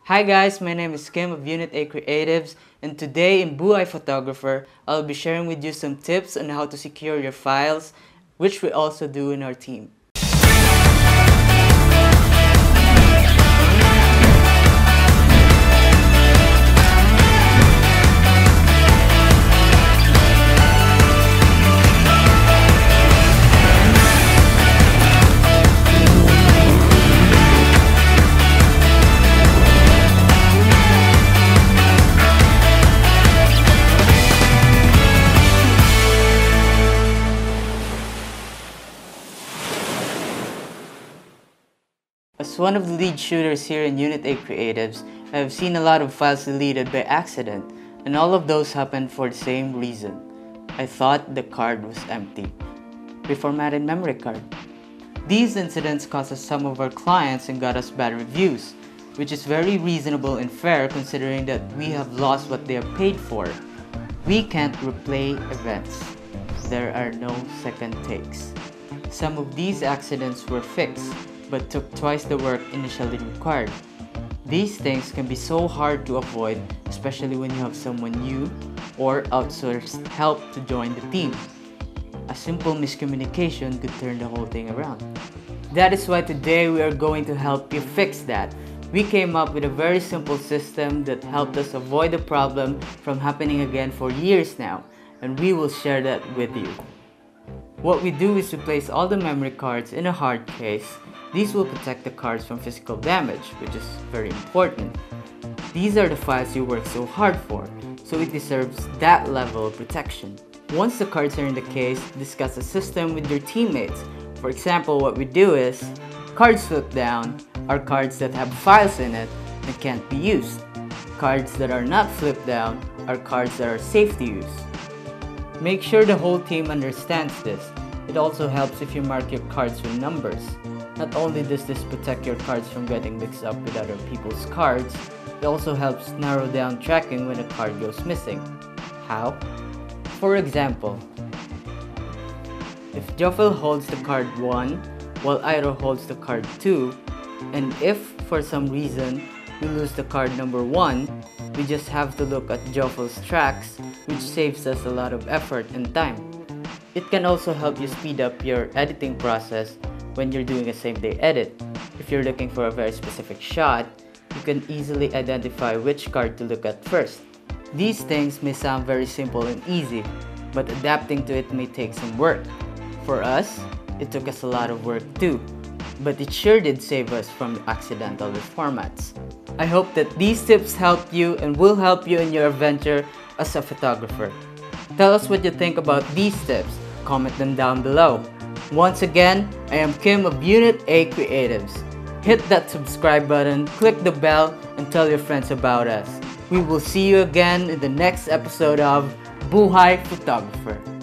Hi guys, my name is Kim of Unit A Creatives, and today in Buhay Photographer, I'll be sharing with you some tips on how to secure your files, which we also do in our team. As one of the lead shooters here in Unit A Creatives, I have seen a lot of files deleted by accident, and all of those happened for the same reason. I thought the card was empty. Reformatted memory card. These incidents cost us some of our clients and got us bad reviews, which is very reasonable and fair considering that we have lost what they have paid for. We can't replay events. There are no second takes. Some of these accidents were fixed, but took twice the work initially required. These things can be so hard to avoid, especially when you have someone new or outsourced help to join the team. A simple miscommunication could turn the whole thing around. That is why today we are going to help you fix that. We came up with a very simple system that helped us avoid the problem from happening again for years now, and we will share that with you. What we do is to place all the memory cards in a hard case. These will protect the cards from physical damage, which is very important. These are the files you work so hard for, so it deserves that level of protection. Once the cards are in the case, discuss the system with your teammates. For example, what we do is, cards flipped down are cards that have files in it that can't be used. Cards that are not flipped down are cards that are safe to use. Make sure the whole team understands this. It also helps if you mark your cards with numbers. Not only does this protect your cards from getting mixed up with other people's cards, it also helps narrow down tracking when a card goes missing. How? For example, if Joffel holds the card 1 while Iro holds the card 2, and if for some reason we lose the card number 1, we just have to look at Joffel's tracks, which saves us a lot of effort and time. It can also help you speed up your editing process when you're doing a same-day edit. If you're looking for a very specific shot, you can easily identify which card to look at first. These things may sound very simple and easy, but adapting to it may take some work. For us, it took us a lot of work too, but it sure did save us from accidental reformats. I hope that these tips helped you and will help you in your adventure as a photographer. Tell us what you think about these tips. Comment them down below. Once again, I am Kim of Unit A Creatives. Hit that subscribe button, click the bell, and tell your friends about us. We will see you again in the next episode of Buhay Photographer.